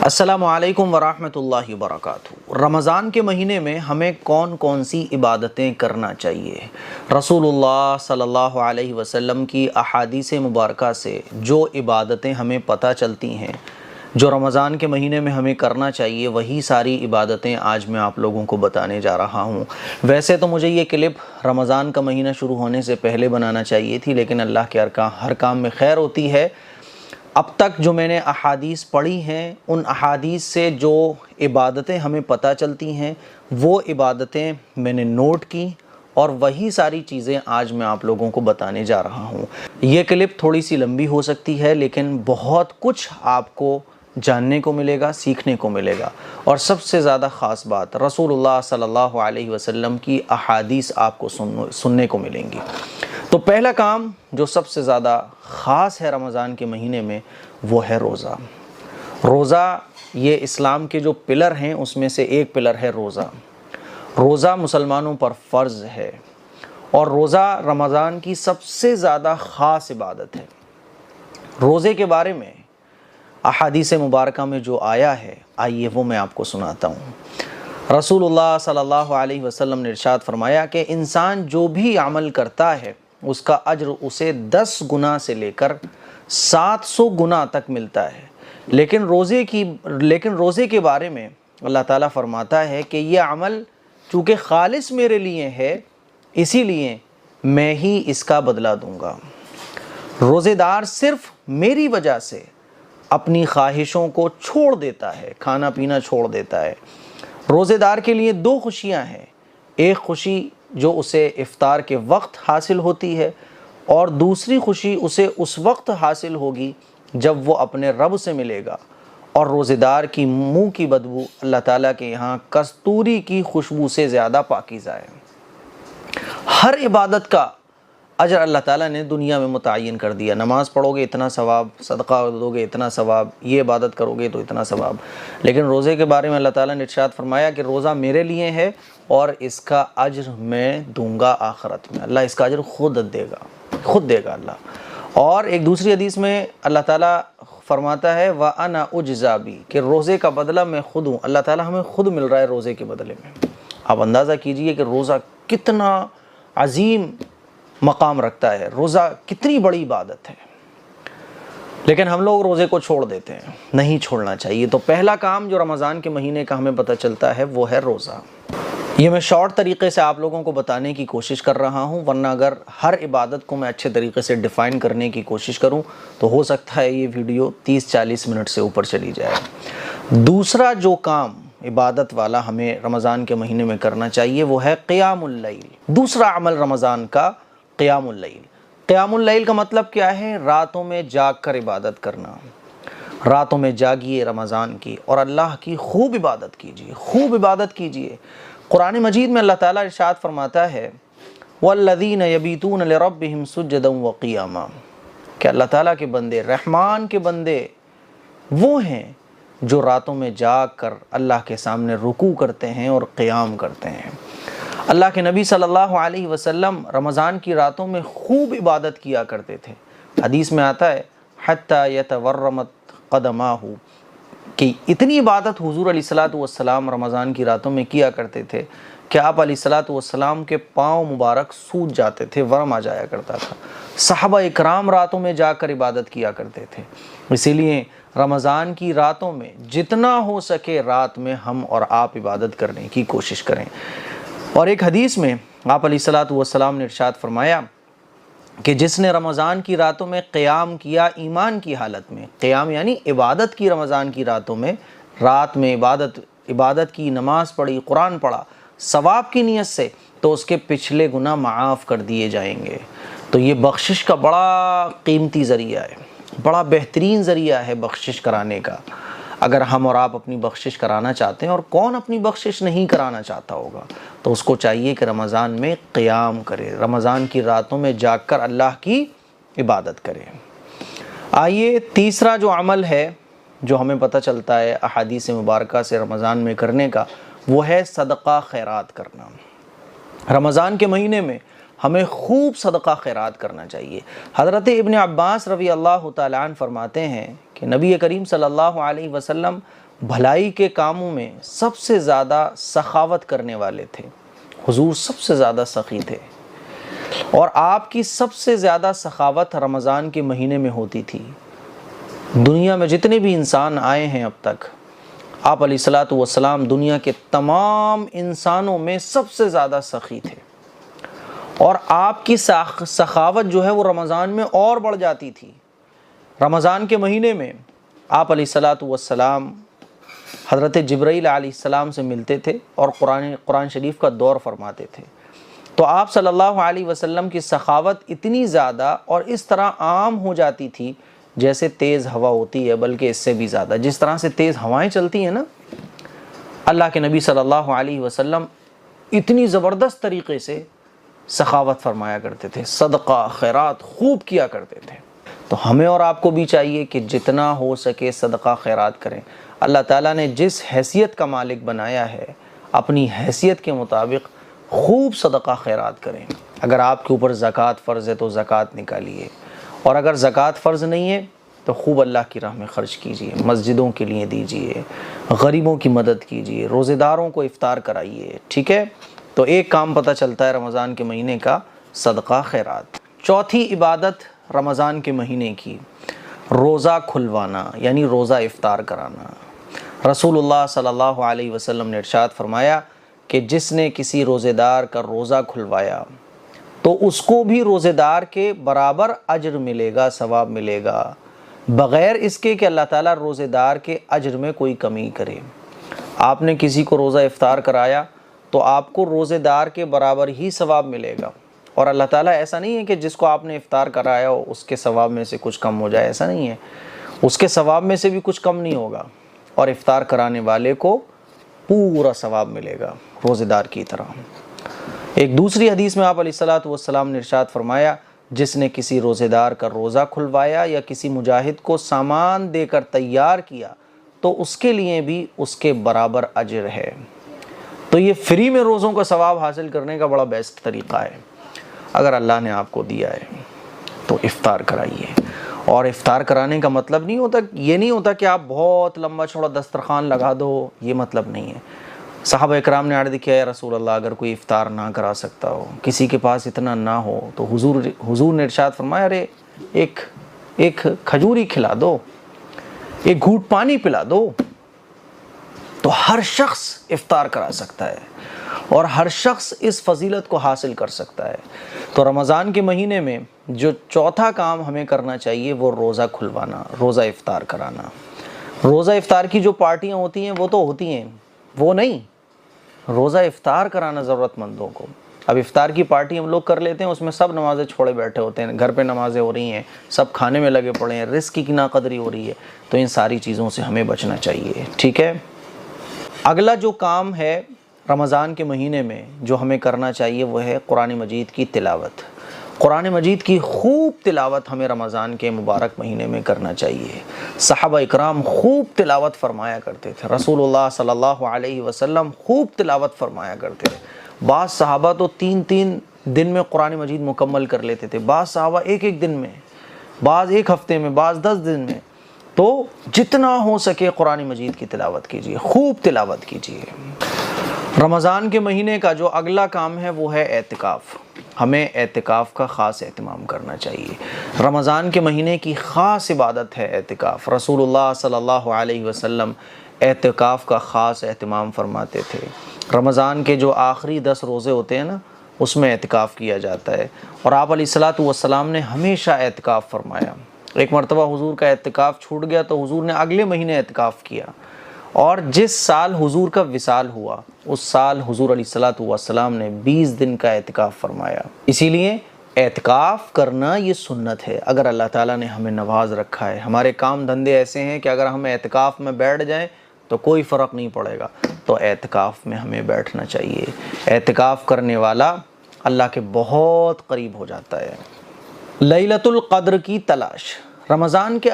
السلام علیکم ورحمۃ اللہ وبرکاتہ۔ رمضان کے مہینے میں ہمیں کون کون سی عبادتیں کرنا چاہیے؟ رسول اللہ صلی اللہ علیہ وسلم کی احادیث مبارکہ سے جو عبادتیں ہمیں پتہ چلتی ہیں، جو رمضان کے مہینے میں ہمیں کرنا چاہیے، وہی ساری عبادتیں آج میں آپ لوگوں کو بتانے جا رہا ہوں۔ ویسے تو مجھے یہ کلپ رمضان کا مہینہ شروع ہونے سے پہلے بنانا چاہیے تھی، لیکن اللہ کے ہر کام میں خیر ہوتی ہے۔ اب تک جو میں نے احادیث پڑھی ہیں، ان احادیث سے جو عبادتیں ہمیں پتہ چلتی ہیں، وہ عبادتیں میں نے نوٹ کی اور وہی ساری چیزیں آج میں آپ لوگوں کو بتانے جا رہا ہوں۔ یہ کلپ تھوڑی سی لمبی ہو سکتی ہے، لیکن بہت کچھ آپ کو جاننے کو ملے گا، سیکھنے کو ملے گا، اور سب سے زیادہ خاص بات رسول اللہ صلی اللہ علیہ وسلم کی احادیث آپ کو سننے کو ملیں گی۔ تو پہلا کام جو سب سے زیادہ خاص ہے رمضان کے مہینے میں، وہ ہے روزہ۔ روزہ یہ اسلام کے جو پلر ہیں اس میں سے ایک پلر ہے روزہ۔ روزہ مسلمانوں پر فرض ہے، اور روزہ رمضان کی سب سے زیادہ خاص عبادت ہے۔ روزے کے بارے میں احادیث مبارکہ میں جو آیا ہے، آئیے وہ میں آپ کو سناتا ہوں۔ رسول اللہ صلی اللہ علیہ وسلم نے ارشاد فرمایا کہ انسان جو بھی عمل کرتا ہے، اس کا اجر اسے 10 گنا سے لے کر 700 گنا تک ملتا ہے، لیکن روزے کے بارے میں اللہ تعالیٰ فرماتا ہے کہ یہ عمل چونکہ خالص میرے لیے ہے، اسی لیے میں ہی اس کا بدلہ دوں گا۔ روزے دار صرف میری وجہ سے اپنی خواہشوں کو چھوڑ دیتا ہے، کھانا پینا چھوڑ دیتا ہے۔ روزے دار کے لیے 2 خوشیاں ہیں، ایک خوشی جو اسے افطار کے وقت حاصل ہوتی ہے، اور دوسری خوشی اسے اس وقت حاصل ہوگی جب وہ اپنے رب سے ملے گا۔ اور روزے دار کی منہ کی بدبو اللہ تعالیٰ کے یہاں کستوری کی خوشبو سے زیادہ پاکیزہ ہے۔ ہر عبادت کا اجر اللہ تعالیٰ نے دنیا میں متعین کر دیا۔ نماز پڑھو گے اتنا ثواب، صدقہ دو گے اتنا ثواب، یہ عبادت کرو گے تو اتنا ثواب۔ لیکن روزے کے بارے میں اللہ تعالیٰ نے ارشاد فرمایا کہ روزہ میرے لیے ہے اور اس کا اجر میں دوں گا آخرت میں۔ اللہ اس کا اجر خود دے گا اللہ۔ اور ایک دوسری حدیث میں اللہ تعالیٰ فرماتا ہے وَأَنَا أُجْزَى بِهِ، کہ روزے کا بدلہ میں خود ہوں۔ اللہ تعالیٰ ہمیں خود مل رہا ہے روزے کے بدلے میں۔ آپ اندازہ کیجئے کہ روزہ کتنا عظیم مقام رکھتا ہے، روزہ کتنی بڑی عبادت ہے، لیکن ہم لوگ روزے کو چھوڑ دیتے ہیں۔ نہیں چھوڑنا چاہیے۔ تو پہلا کام جو رمضان کے مہینے کا ہمیں پتہ چلتا ہے وہ ہے روزہ۔ یہ میں شارٹ طریقے سے آپ لوگوں کو بتانے کی کوشش کر رہا ہوں، ورنہ اگر ہر عبادت کو میں اچھے طریقے سے ڈیفائن کرنے کی کوشش کروں تو ہو سکتا ہے یہ ویڈیو 30-40 منٹ سے اوپر چلی جائے۔ دوسرا جو کام عبادت والا ہمیں رمضان کے مہینے میں کرنا چاہیے وہ ہے قیام اللیل۔ دوسرا عمل رمضان کا قیام اللیل۔ قیام اللیل کا مطلب کیا ہے؟ راتوں میں جاگ کر عبادت کرنا۔ راتوں میں جاگیے رمضان کی اور اللہ کی خوب عبادت کیجیے، خوب عبادت کیجیے۔ قرآن مجید میں اللہ تعالیٰ ارشاد فرماتا ہے وَالَّذِينَ يَبِيتُونَ لِرَبِّهِمْ سُجَّدًا وَقِيَامًا، کہ اللہ تعالیٰ کے بندے، رحمان کے بندے وہ ہیں جو راتوں میں جاگ کر اللہ کے سامنے رکوع کرتے ہیں اور قیام کرتے ہیں۔ اللہ کے نبی صلی اللہ علیہ وسلم رمضان کی راتوں میں خوب عبادت کیا کرتے تھے۔ حدیث میں آتا ہے حَتَّى يَتَوَرَّمَتْ قَدَمَاهُ، کہ اتنی عبادت حضور علیہ الصلوۃ والسلام رمضان کی راتوں میں کیا کرتے تھے کہ آپ علیہ الصلوۃ والسلام کے پاؤں مبارک سوج جاتے تھے، ورم آ جایا کرتا تھا۔ صحابہ اکرام راتوں میں جا کر عبادت کیا کرتے تھے۔ اسی لیے رمضان کی راتوں میں جتنا ہو سکے رات میں ہم اور آپ عبادت کرنے کی کوشش کریں۔ اور ایک حدیث میں آپ علیہ الصلوۃ والسلام نے ارشاد فرمایا کہ جس نے رمضان کی راتوں میں قیام کیا ایمان کی حالت میں، قیام یعنی عبادت کی رمضان کی راتوں میں، رات میں عبادت کی، نماز پڑھی، قرآن پڑھا ثواب کی نیت سے، تو اس کے پچھلے گناہ معاف کر دیے جائیں گے۔ تو یہ بخشش کا بڑا قیمتی ذریعہ ہے، بڑا بہترین ذریعہ ہے بخشش کرانے کا۔ اگر ہم اور آپ اپنی بخشش کرانا چاہتے ہیں، اور کون اپنی بخشش نہیں کرانا چاہتا ہوگا، تو اس کو چاہیے کہ رمضان میں قیام کرے، رمضان کی راتوں میں جاگ کر اللہ کی عبادت کرے۔ آئیے تیسرا جو عمل ہے جو ہمیں پتہ چلتا ہے احادیث مبارکہ سے رمضان میں کرنے کا، وہ ہے صدقہ خیرات کرنا۔ رمضان کے مہینے میں ہمیں خوب صدقہ خیرات کرنا چاہیے۔ حضرت ابن عباس رضی اللہ تعالیٰ عنہ فرماتے ہیں کہ نبی کریم صلی اللہ علیہ وسلم بھلائی کے کاموں میں سب سے زیادہ سخاوت کرنے والے تھے، حضور سب سے زیادہ سخی تھے، اور آپ کی سب سے زیادہ سخاوت رمضان کے مہینے میں ہوتی تھی۔ دنیا میں جتنے بھی انسان آئے ہیں اب تک، آپ علیہ الصلوۃ والسلام دنیا کے تمام انسانوں میں سب سے زیادہ سخی تھے، اور آپ کی سخاوت جو ہے وہ رمضان میں اور بڑھ جاتی تھی۔ رمضان کے مہینے میں آپ علیہ الصلوۃ والسلام حضرت جبرائیل علیہ السلام سے ملتے تھے اور قرآن شریف کا دور فرماتے تھے، تو آپ صلی اللہ علیہ وسلم کی سخاوت اتنی زیادہ اور اس طرح عام ہو جاتی تھی جیسے تیز ہوا ہوتی ہے، بلکہ اس سے بھی زیادہ۔ جس طرح سے تیز ہوائیں چلتی ہیں نا، اللہ کے نبی صلی اللہ علیہ وسلم اتنی زبردست طریقے سے سخاوت فرمایا کرتے تھے، صدقہ خیرات خوب کیا کرتے تھے۔ تو ہمیں اور آپ کو بھی چاہیے کہ جتنا ہو سکے صدقہ خیرات کریں۔ اللہ تعالیٰ نے جس حیثیت کا مالک بنایا ہے، اپنی حیثیت کے مطابق خوب صدقہ خیرات کریں۔ اگر آپ کے اوپر زکوٰۃ فرض ہے تو زکوٰۃ نکالیے، اور اگر زکوٰۃ فرض نہیں ہے تو خوب اللہ کی راہ میں خرچ کیجیے، مسجدوں کے لیے دیجیے، غریبوں کی مدد کیجیے، روزے داروں کو افطار کرائیے، ٹھیک ہے؟ تو ایک کام پتہ چلتا ہے رمضان کے مہینے کا، صدقہ خیرات۔ چوتھی عبادت رمضان کے مہینے کی، روزہ کھلوانا، یعنی روزہ افطار کرانا۔ رسول اللہ صلی اللہ علیہ وسلم نے ارشاد فرمایا کہ جس نے کسی روزے دار کا روزہ کھلوایا تو اس کو بھی روزے دار کے برابر اجر ملے گا، ثواب ملے گا، بغیر اس کے کہ اللہ تعالیٰ روزے دار کے اجر میں کوئی کمی کرے۔ آپ نے کسی کو روزہ افطار کرایا تو آپ کو روزے دار کے برابر ہی ثواب ملے گا، اور اللہ تعالیٰ ایسا نہیں ہے کہ جس کو آپ نے افطار کرایا ہو اس کے ثواب میں سے کچھ کم ہو جائے، ایسا نہیں ہے، اس کے ثواب میں سے بھی کچھ کم نہیں ہوگا، اور افطار کرانے والے کو پورا ثواب ملے گا روزے دار کی طرح۔ ایک دوسری حدیث میں آپ علیہ الصلوۃ والسلام نے ارشاد فرمایا، جس نے کسی روزے دار کا روزہ کھلوایا یا کسی مجاہد کو سامان دے کر تیار کیا تو اس کے لیے بھی اس کے برابر اجر ہے۔ تو یہ فری میں روزوں کا ثواب حاصل کرنے کا بڑا بیسٹ طریقہ ہے۔ اگر اللہ نے آپ کو دیا ہے تو افطار کرائیے، اور افطار کرانے کا مطلب یہ نہیں ہوتا کہ آپ بہت لمبا چوڑا دسترخوان لگا دو، یہ مطلب نہیں ہے۔ صحابہ اکرام نے عرض کیا، یا رسول اللہ اگر کوئی افطار نہ کرا سکتا ہو، کسی کے پاس اتنا نہ ہو، تو حضور نے ارشاد فرمایا، ارے ایک کھجوری کھلا دو، ایک گھونٹ پانی پلا دو۔ تو ہر شخص افطار کرا سکتا ہے، اور ہر شخص اس فضیلت کو حاصل کر سکتا ہے۔ تو رمضان کے مہینے میں جو چوتھا کام ہمیں کرنا چاہیے وہ روزہ کھلوانا، روزہ افطار کرانا۔ روزہ افطار کی جو پارٹیاں ہوتی ہیں وہ تو ہوتی ہیں، وہ نہیں، روزہ افطار کرانا ضرورت مندوں کو۔ اب افطار کی پارٹی ہم لوگ کر لیتے ہیں، اس میں سب نمازیں چھوڑے بیٹھے ہوتے ہیں، گھر پہ نمازیں ہو رہی ہیں، سب کھانے میں لگے پڑے ہیں، رزق کی ناقدری ہو رہی ہے۔ تو ان ساری چیزوں سے ہمیں بچنا چاہیے، ٹھیک ہے؟ اگلا جو کام ہے رمضان کے مہینے میں جو ہمیں کرنا چاہیے وہ ہے قرآن مجید کی تلاوت۔ قرآن مجید کی خوب تلاوت ہمیں رمضان کے مبارک مہینے میں کرنا چاہیے۔ صحابہ اکرام خوب تلاوت فرمایا کرتے تھے، رسول اللہ صلی اللہ علیہ وسلم خوب تلاوت فرمایا کرتے تھے۔ بعض صحابہ تو 3 دن میں قرآن مجید مکمل کر لیتے تھے، بعض صحابہ ایک دن میں، بعض ایک ہفتے میں، بعض 10 دن میں۔ تو جتنا ہو سکے قرآن مجید کی تلاوت کیجیے، خوب تلاوت کیجیے۔ رمضان کے مہینے کا جو اگلا کام ہے وہ ہے اعتکاف۔ ہمیں اعتکاف کا خاص اہتمام کرنا چاہیے۔ رمضان کے مہینے کی خاص عبادت ہے اعتکاف۔ رسول اللہ صلی اللہ علیہ وسلم اعتکاف کا خاص اہتمام فرماتے تھے۔ رمضان کے جو آخری 10 روزے ہوتے ہیں نا، اس میں اعتکاف کیا جاتا ہے، اور آپ علیہ الصلوۃ والسلام نے ہمیشہ اعتکاف فرمایا۔ ایک مرتبہ حضور کا اعتکاف چھوٹ گیا تو حضور نے اگلے مہینے اعتکاف کیا، اور جس سال حضور کا وصال ہوا اس سال حضور علیہ الصلوۃ والسلام نے 20 دن کا اعتکاف فرمایا۔ اسی لیے اعتکاف کرنا یہ سنت ہے۔ اگر اللہ تعالیٰ نے ہمیں نواز رکھا ہے، ہمارے کام دھندے ایسے ہیں کہ اگر ہم اعتکاف میں بیٹھ جائیں تو کوئی فرق نہیں پڑے گا، تو اعتکاف میں ہمیں بیٹھنا چاہیے۔ اعتکاف کرنے والا اللہ کے بہت قریب ہو جاتا ہے۔ لیلۃ القدر کی تلاش۔ رمضان کے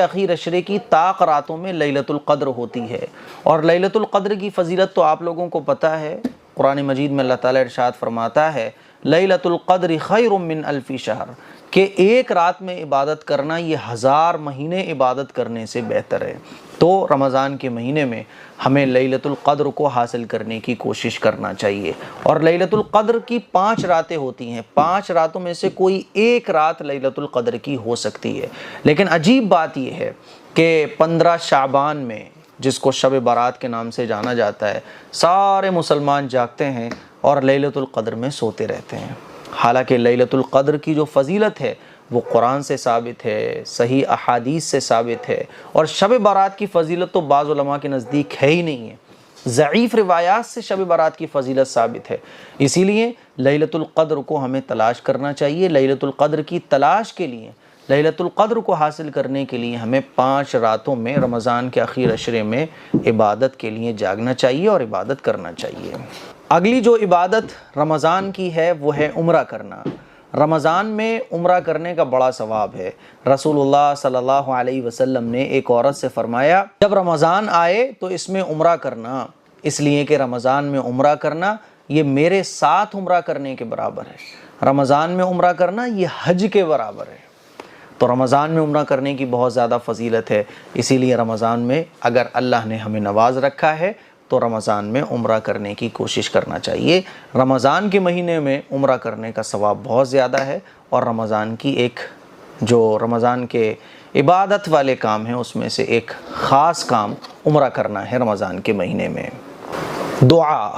اخیر عشرے کی طاق راتوں میں لیلۃ القدر ہوتی ہے، اور لیلۃ القدر کی فضیلت تو آپ لوگوں کو پتہ ہے۔ قرآن مجید میں اللہ تعالیٰ ارشاد فرماتا ہے، لیلۃ القدر خیر من الف شہر، کہ ایک رات میں عبادت کرنا یہ 1000 مہینے عبادت کرنے سے بہتر ہے۔ تو رمضان کے مہینے میں ہمیں لیلۃ القدر کو حاصل کرنے کی کوشش کرنا چاہیے، اور لیلۃ القدر کی 5 راتیں ہوتی ہیں، 5 راتوں میں سے کوئی ایک رات لیلۃ القدر کی ہو سکتی ہے۔ لیکن عجیب بات یہ ہے کہ 15 شعبان میں، جس کو شب برات کے نام سے جانا جاتا ہے، سارے مسلمان جاگتے ہیں اور لیلۃ القدر میں سوتے رہتے ہیں، حالانکہ لیلۃ القدر کی جو فضیلت ہے وہ قرآن سے ثابت ہے، صحیح احادیث سے ثابت ہے، اور شب برات کی فضیلت تو بعض علماء کے نزدیک ہے ہی نہیں ہے، ضعیف روایات سے شب برات کی فضیلت ثابت ہے۔ اسی لیے لیلۃ القدر کو ہمیں تلاش کرنا چاہیے۔ لیلۃ القدر کی تلاش کے لیے، لیلۃ القدر کو حاصل کرنے کے لیے ہمیں 5 راتوں میں رمضان کے اخیر عشرے میں عبادت کے لیے جاگنا چاہیے اور عبادت کرنا چاہیے۔ اگلی جو عبادت رمضان کی ہے وہ ہے عمرہ کرنا۔ رمضان میں عمرہ کرنے کا بڑا ثواب ہے۔ رسول اللہ صلی اللہ علیہ وسلم نے ایک عورت سے فرمایا، جب رمضان آئے تو اس میں عمرہ کرنا، اس لیے کہ رمضان میں عمرہ کرنا یہ میرے ساتھ عمرہ کرنے کے برابر ہے۔ رمضان میں عمرہ کرنا یہ حج کے برابر ہے۔ تو رمضان میں عمرہ کرنے کی بہت زیادہ فضیلت ہے، اسی لیے رمضان میں اگر اللہ نے ہمیں نواز رکھا ہے تو رمضان میں عمرہ کرنے کی کوشش کرنا چاہیے۔ رمضان کے مہینے میں عمرہ کرنے کا ثواب بہت زیادہ ہے، اور رمضان کی رمضان کے عبادت والے کام ہیں اس میں سے ایک خاص کام عمرہ کرنا ہے رمضان کے مہینے میں۔ دعا،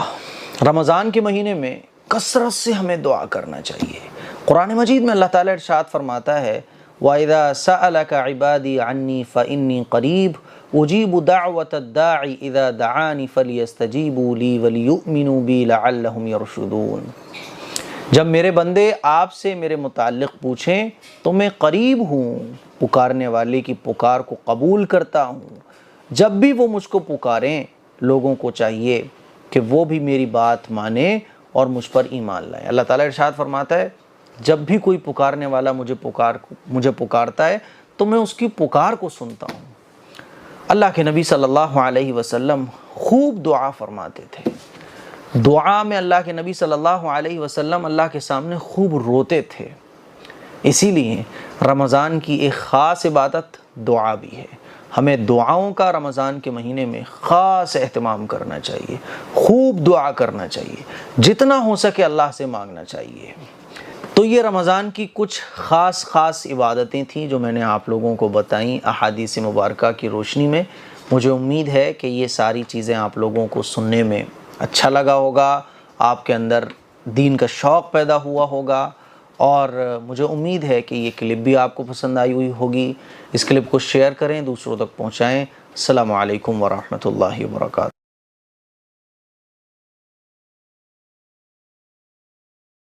رمضان کے مہینے میں کثرت سے ہمیں دعا کرنا چاہیے۔ قرآن مجید میں اللہ تعالیٰ ارشاد فرماتا ہے، وَإِذَا سَأَلَكَ عِبَادِي عَنِّي فَإِنِّي قَرِيبٌ أُجِيبُ دَعْوَةَ الدَّاعِ إِذَا دَعَانِ فَلْيَسْتَجِيبُوا لِي وَلْيُؤْمِنُوا بِي لَعَلَّهُمْ يَرْشُدُونَ۔ جب میرے بندے آپ سے میرے متعلق پوچھیں تو میں قریب ہوں، پکارنے والے کی پکار کو قبول کرتا ہوں۔ جب بھی وہ مجھ کو پکاریں، لوگوں کو چاہیے کہ وہ بھی میری بات مانیں اور مجھ پر ایمان لائیں۔ اللہ تعالیٰ ارشاد فرماتا ہے، جب بھی کوئی پکارنے والا مجھے پکارتا ہے تو میں اس کی پکار کو سنتا ہوں۔ اللہ کے نبی صلی اللہ علیہ وسلم خوب دعا فرماتے تھے۔ دعا میں اللہ کے نبی صلی اللہ علیہ وسلم اللہ کے سامنے خوب روتے تھے۔ اسی لیے رمضان کی ایک خاص عبادت دعا بھی ہے۔ ہمیں دعاؤں کا رمضان کے مہینے میں خاص اہتمام کرنا چاہیے، خوب دعا کرنا چاہیے، جتنا ہو سکے اللہ سے مانگنا چاہیے۔ تو یہ رمضان کی کچھ خاص عبادتیں تھیں جو میں نے آپ لوگوں کو بتائیں احادیث مبارکہ کی روشنی میں۔ مجھے امید ہے کہ یہ ساری چیزیں آپ لوگوں کو سننے میں اچھا لگا ہوگا، آپ کے اندر دین کا شوق پیدا ہوا ہوگا، اور مجھے امید ہے کہ یہ کلپ بھی آپ کو پسند آئی ہوئی ہوگی۔ اس کلپ کو شیئر کریں، دوسروں تک پہنچائیں۔ السلام علیکم ورحمۃ اللہ وبرکاتہ۔